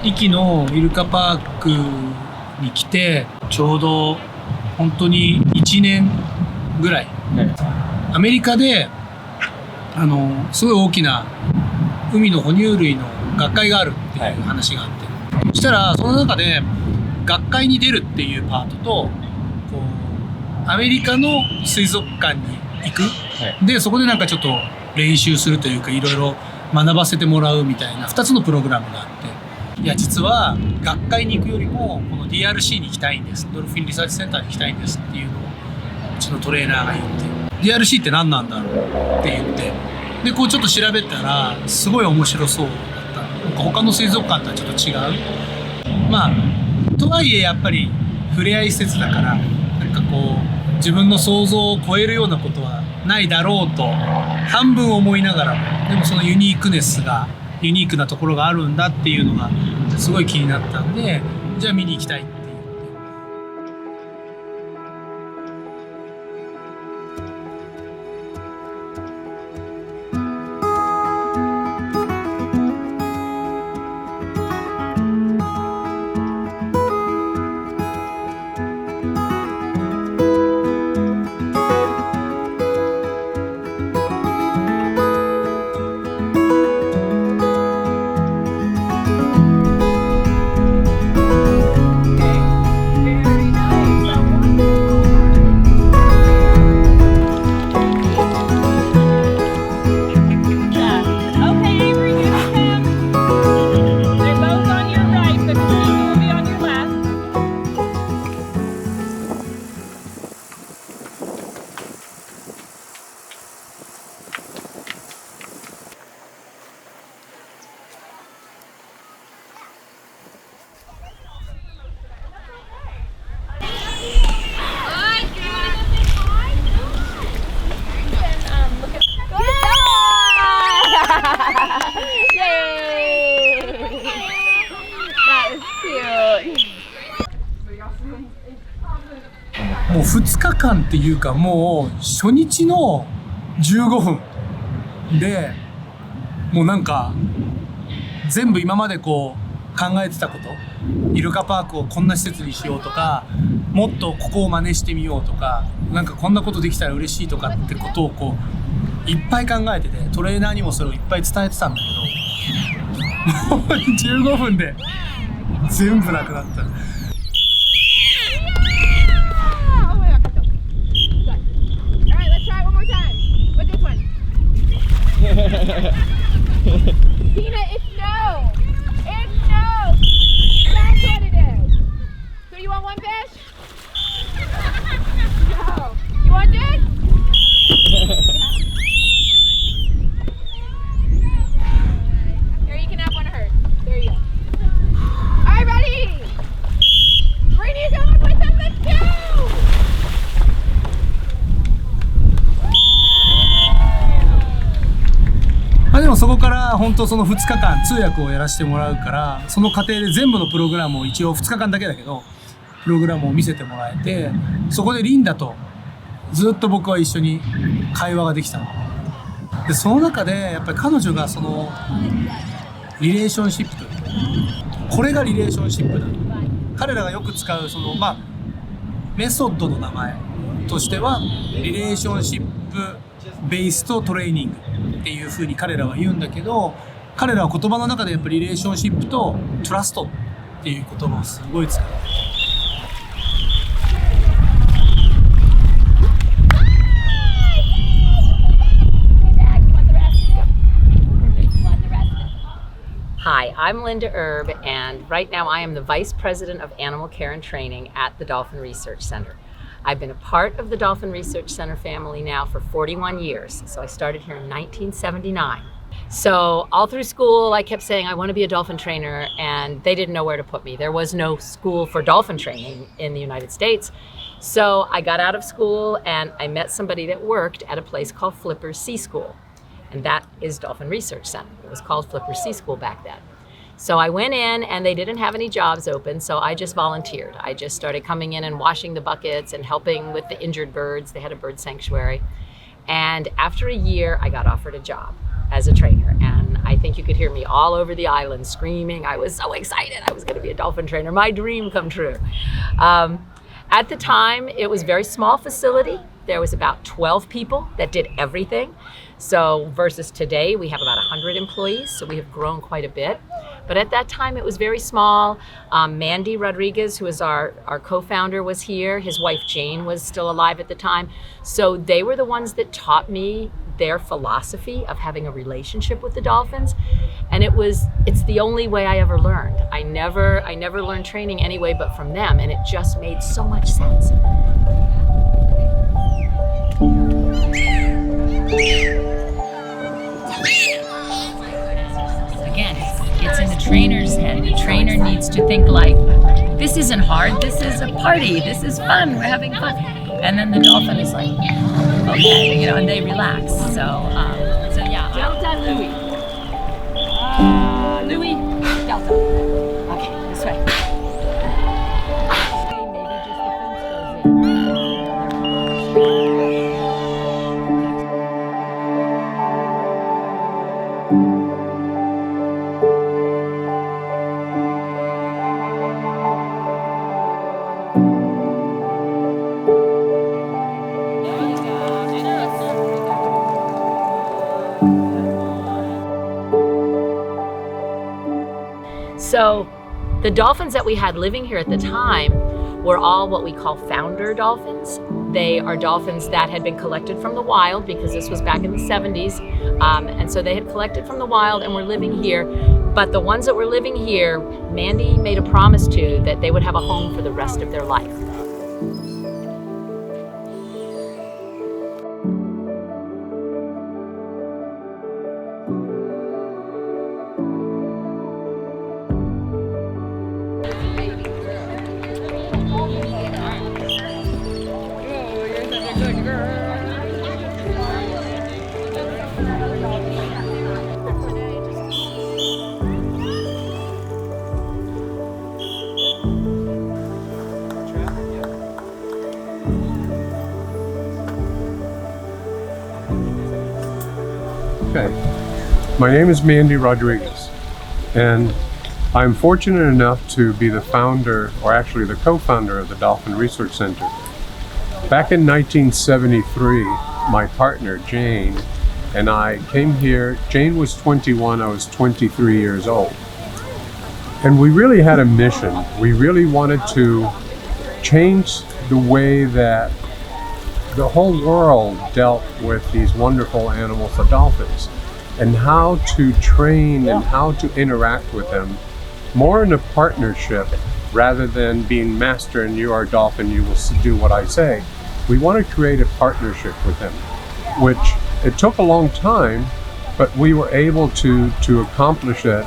壱岐のイルカパークに来てちょうど本当に1年ぐらい、アメリカですごい大きな海の哺乳類の学会があるっていう話があって、そしたらその中で学会に出るっていうパートとこうアメリカの水族館に行く、でそこでなんかちょっと練習するというかいろいろ学ばせてもらうみたいな2つのプログラムがあって、いや実は学会に行くよりもこの DRC に行きたいんです、ドルフィンリサーチセンターに行きたいんですっていうのをうちのトレーナーが言って、 DRC って何なんだろうって言って、でこうちょっと調べたらすごい面白そうだった。なんか他の水族館とはちょっと違う、まあとはいえやっぱり触れ合い施設だから、なんかこう自分の想像を超えるようなことはないだろうと半分思いながらも、でもそのユニークなところがあるんだっていうのがすごい気になったんで、じゃあ見に行きたいって言って。もう2日間っていうか、もう初日の15分でもうなんか全部今までこう考えてたこと、イルカパークをこんな施設にしようとか、もっとここを真似してみようとか、なんかこんなことできたら嬉しいとかってことをこういっぱい考えてて、トレーナーにもそれをいっぱい伝えてたんだけど、もう15分で全部なくなった。Tina, it's no! It's no! That's what it is! So you want one fish? No. You want this? Here, you can have one of hers. There you go. Alright, ready? Brittany's going with them, let's go! でもそこから本当その2日間通訳をやらせてもらうから、その過程で全部のプログラムを一応2日間だけだけどプログラムを見せてもらえて、そこでリンダとずっと僕は一緒に会話ができたので、その中でやっぱり彼女がそのリレーションシップこれがリレーションシップだと。彼らがよく使うそのメソッドの名前としてはリレーションシップベースとトレーニングっていう風に彼らは言うんだけど、彼らは言葉の中でやっぱりリレーションシップとトラストっていう言葉をすごい使う。Hi, I'm Linda Erb, and right now I am the Vice President of Animal Care and Training at the Dolphin Research Center. I've been a part of the Dolphin Research Center family now for 41 years, so I started here in 1979. So all through school, I kept saying I want to be a dolphin trainer, and they didn't know where to put me. There was no school for dolphin training in the United States. So I got out of school and I met somebody that worked at a place called Flipper's Sea School. And that is Dolphin Research Center. It was called Flipper's Sea School back then. So I went in and they didn't have any jobs open, so I just volunteered. I just started coming in and washing the buckets and helping with the injured birds. They had a bird sanctuary. And after a year, I got offered a job as a trainer. And I think you could hear me all over the island screaming. I was so excited. I was going to be a dolphin trainer. My dream come true. At the time, it was a very small facility. There was about 12 people that did everything. So versus today, we have about 100 employees, so we have grown quite a bit. But at that time, it was very small. Mandy Rodriguez, who is our co-founder, was here. His wife, Jane, was still alive at the time. So they were the ones that taught me their philosophy of having a relationship with the dolphins. And it's the only way I ever learned. I never learned training anyway but from them, and it just made so much sense. Again, it's in the trainer's head. The trainer needs to think like, this isn't hard, this is a party, this is fun, we're having fun. And then the dolphin is like, okay, and they relax. So yeah. Delta Louis. Louis, Delta. Okay, this way. Maybe just the fence goes in. So the dolphins that we had living here at the time were all what we call founder dolphins. They are dolphins that had been collected from the wild because this was back in the 70s. And so they had collected from the wild and were living here. But the ones that were living here, Mandy made a promise to that they would have a home for the rest of their life. Okay, my name is Mandy Rodriguez, and I'm fortunate enough to be the founder, or actually the co-founder of the Dolphin Research Center. Back in 1973, my partner Jane and I came here. Jane was 21, I was 23 years old. And we really had a mission. We really wanted to change the way that the whole world dealt with these wonderful animals, the dolphins, and how to train and how to interact with them more in a partnership rather than being master and you are a dolphin, you will do what I say. We want to create a partnership with them, which it took a long time, but we were able to accomplish it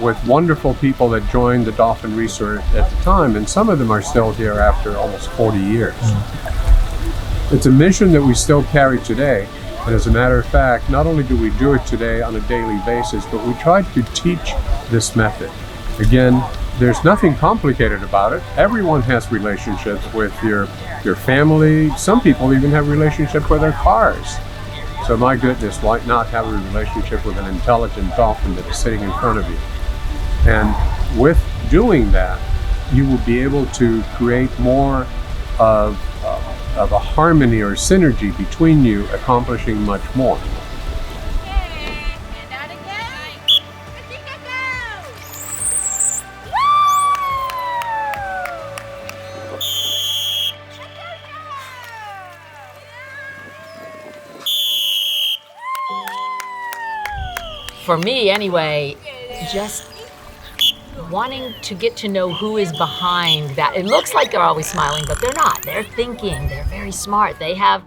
with wonderful people that joined the Dolphin Research at the time, and some of them are still here after almost 40 years. It's a mission that we still carry today, and as a matter of fact, not only do we do it today on a daily basis, but we try to teach this method. Again, there's nothing complicated about it. Everyone has relationships with your family. Some people even have relationships with their cars. So my goodness, why not have a relationship with an intelligent dolphin that is sitting in front of you? And with doing that, you will be able to create more of a harmony or synergy between you, accomplishing much more. And out again. Let's go. For me, anyway, just wanting to get to know who is behind that. It looks like they're always smiling, but they're not. They're thinking, they're very smart. They have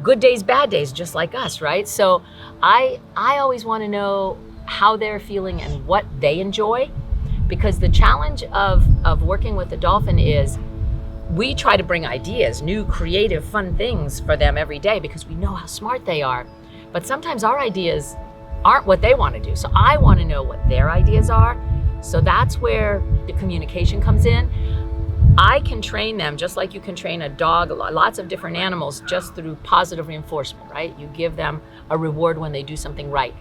good days, bad days, just like us, right? So I always want to know how they're feeling and what they enjoy, because the challenge of working with the dolphin is we try to bring ideas, new, creative, fun things for them every day because we know how smart they are. But sometimes our ideas aren't what they want to do. So I want to know what their ideas are. So that's where the communication comes in. I can train them just like you can train a dog, lots of different animals, just through positive reinforcement, right? You give them a reward when they do something right.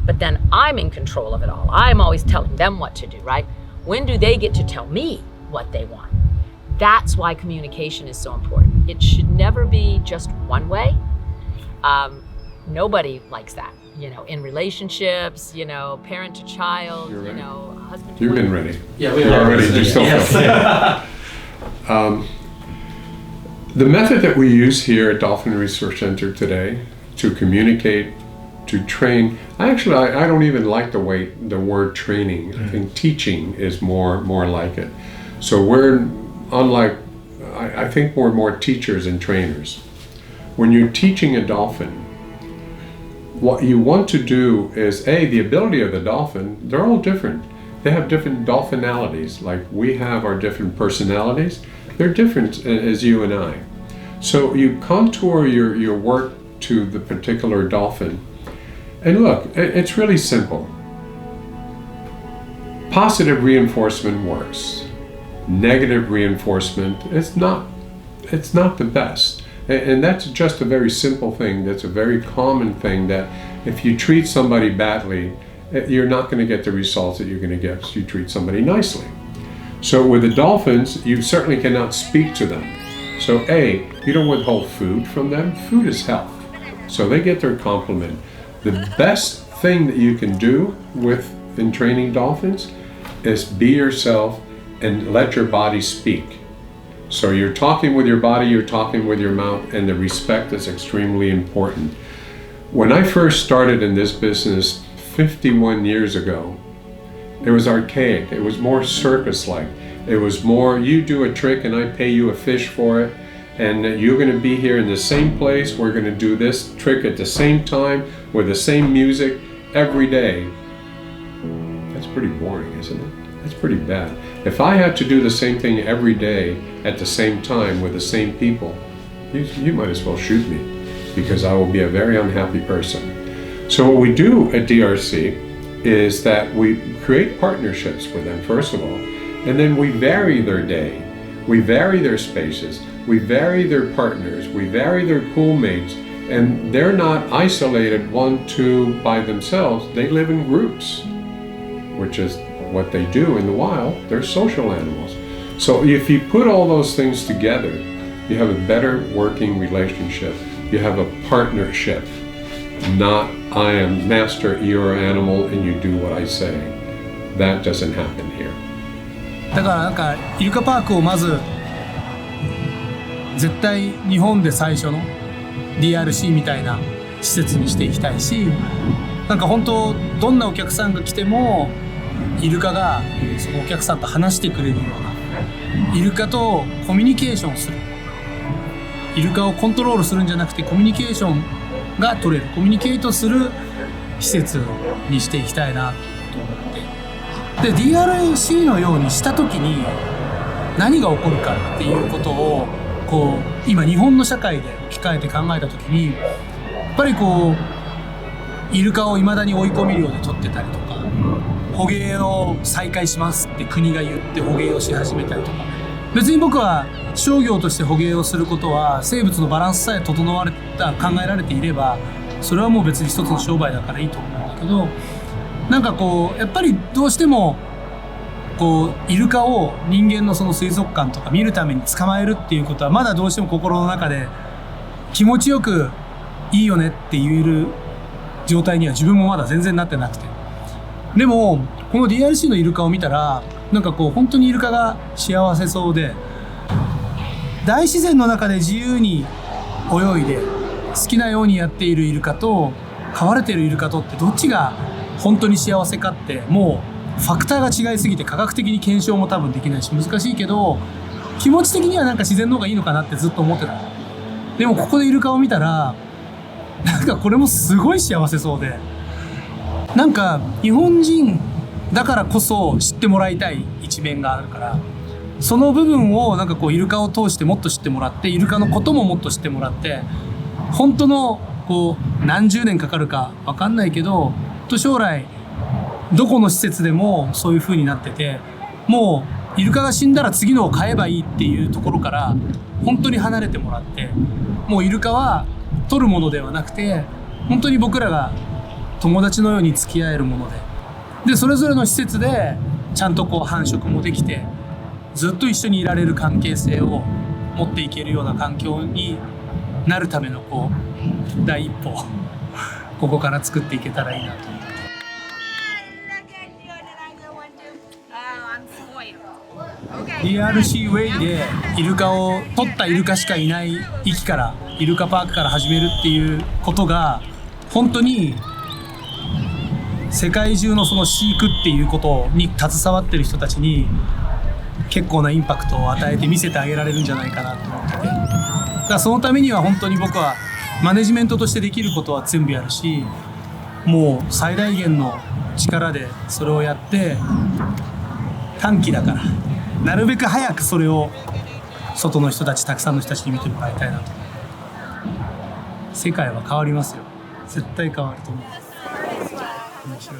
But then I'm in control of it all. I'm always telling them what to do, right? When do they get to tell me what they want? That's why communication is so important. It should never be just one way. Nobody likes that, you know, in relationships, you know, parent to child, you know, husband to You've wife. been ready. Yeah, we You're are ready. Just don't The method that we use here at Dolphin Research Center today to communicate, to train, I don't even like the word training. I think teaching is more like it. So we're unlike, I think we're more teachers and trainers. When you're teaching a dolphin, what you want to do is, the ability of the dolphin, they're all different. They have different dolphinalities, like we have our different personalities. They're different as you and I. So you contour your work to the particular dolphin. And look, it's really simple. Positive reinforcement works. Negative reinforcement, it's not the best. And that's just a very simple thing. That's a very common thing, that if you treat somebody badly, you're not going to get the results that you're going to get if you treat somebody nicely. So with the dolphins, you certainly cannot speak to them. So you don't withhold food from them. Food is health. So they get their compliment. The best thing that you can do in training dolphins is be yourself and let your body speak. So you're talking with your body, you're talking with your mouth, and the respect is extremely important. When I first started in this business 51 years ago, it was archaic. It was more circus-like. It was more, you do a trick and I pay you a fish for it, and you're going to be here in the same place. We're going to do this trick at the same time with the same music every day. That's pretty boring, isn't it? That's pretty bad. If I had to do the same thing every day at the same time with the same people, you might as well shoot me, because I will be a very unhappy person. So what we do at DRC is that we create partnerships with them, first of all, and then we vary their day, we vary their spaces, we vary their partners, we vary their pool mates, and they're not isolated 1-2 by themselves. They live in groups, which is what they do in the wild. They're social animals. So if you put all those things together, you have a better working relationship. You have a partnership, not I am master, you're animal, and you do what I say. That doesn't happen here. だからなんかイルカパークをまず絶対日本で最初の DRC みたいな施設にしていきたいし、なんか本当どんなお客さんが来てもイルカがそのお客さんと話してくれるような、イルカとコミュニケーションする、イルカをコントロールするんじゃなくてコミュニケーションが取れる、コミュニケートする施設にしていきたいなと思って、で DRC のようにした時に何が起こるかっていうことをこう今日本の社会で置き換えて考えた時に、やっぱりこうイルカを未だに追い込み漁で取ってたりとか、捕鯨を再開しますって国が言って捕鯨をし始めたりとか、別に僕は商業として捕鯨をすることは生物のバランスさえ考えられていればそれはもう別に一つの商売だからいいと思うんだけど、なんかこうやっぱりどうしてもこうイルカを人間のその水族館とか見るために捕まえるっていうことはまだどうしても心の中で気持ちよくいいよねって言える状態には自分もまだ全然なってなくて、でもこの DRC のイルカを見たらなんかこう本当にイルカが幸せそうで、大自然の中で自由に泳いで好きなようにやっているイルカと飼われているイルカとってどっちが本当に幸せかってもうファクターが違いすぎて科学的に検証も多分できないし難しいけど、気持ち的にはなんか自然の方がいいのかなってずっと思ってた。でもここでイルカを見たらなんかこれもすごい幸せそうで、なんか日本人だからこそ知ってもらいたい一面があるから、その部分をなんかこうイルカを通してもっと知ってもらって、イルカのことももっと知ってもらって、本当のこう何十年かかるか分かんないけど将来どこの施設でもそういう風になってて、もうイルカが死んだら次のを買えばいいっていうところから本当に離れてもらって、もうイルカは取るものではなくて本当に僕らが友達のように付き合えるもので、それぞれの施設でちゃんとこう繁殖もできてずっと一緒にいられる関係性を持っていけるような環境になるためのこう第一歩をここから作っていけたらいいなと。DRC ウェイでイルカを取ったイルカしかいない壱岐からイルカパークから始めるっていうことが本当に世界中のその飼育っていうことに携わってる人たちに結構なインパクトを与えて見せてあげられるんじゃないかなと思ってて、だからそのためには本当に僕はマネジメントとしてできることは全部やるし、もう最大限の力でそれをやって短期だからなるべく早くそれを外の人たちたくさんの人たちに見てもらいたいなと。世界は変わりますよ、絶対変わると思う。面白い。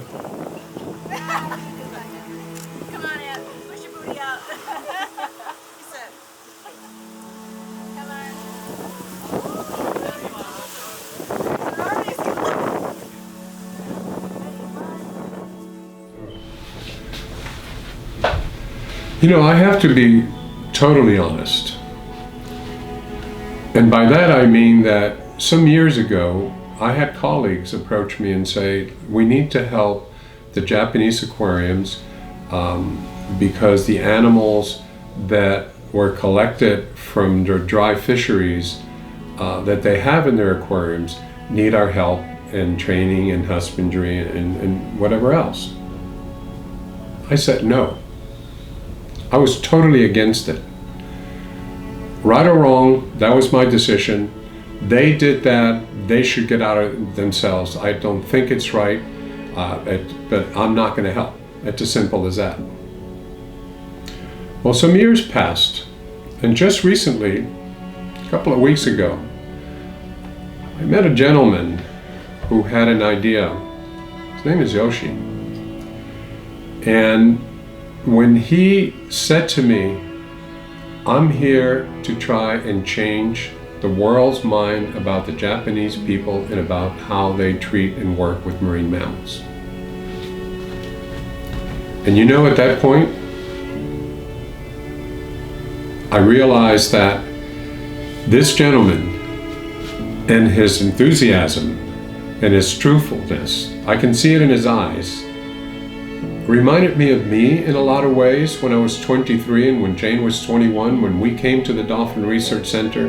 You know, I have to be totally honest. And by that I mean that some years ago, I had colleagues approach me and say, we need to help the Japanese aquariums because the animals that were collected from their dry fisheries that they have in their aquariums need our help in training and husbandry and whatever else. I said no. I was totally against it. Right or wrong, that was my decision. They did that, they should get out of it themselves. I don't think it's right, but I'm not going to help. It's as simple as that. Well, some years passed, and just recently, a couple of weeks ago, I met a gentleman who had an idea. His name is Yoshi. And when he said to me, I'm here to try and change the world's mind about the Japanese people and about how they treat and work with marine mammals. And you know, at that point, I realized that this gentleman and his enthusiasm and his truthfulness, I can see it in his eyes, reminded me of me in a lot of ways when I was 23 and when Jane was 21, when we came to the Dolphin Research Center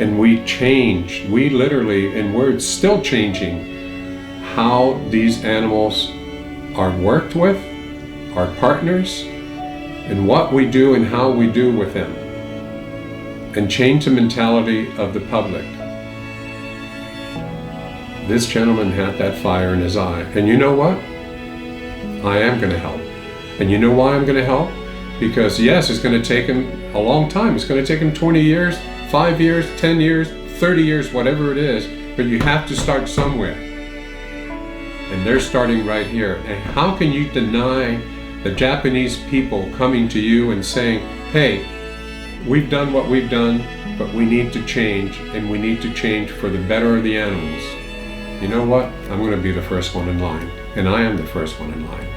and we changed, we literally, and we're still changing how these animals are worked with, our partners, and what we do and how we do with them, and change the mentality of the public. This gentleman had that fire in his eye, and you know what? I am going to help. And you know why I'm going to help? Because yes, it's going to take him a long time. It's going to take him 20 years, 5 years, 10 years, 30 years, whatever it is, but you have to start somewhere. And they're starting right here. And how can you deny the Japanese people coming to you and saying, hey, we've done what we've done, but we need to change, and we need to change for the better of the animals. You know what? I'm going to be the first one in line, and I am the first one in line.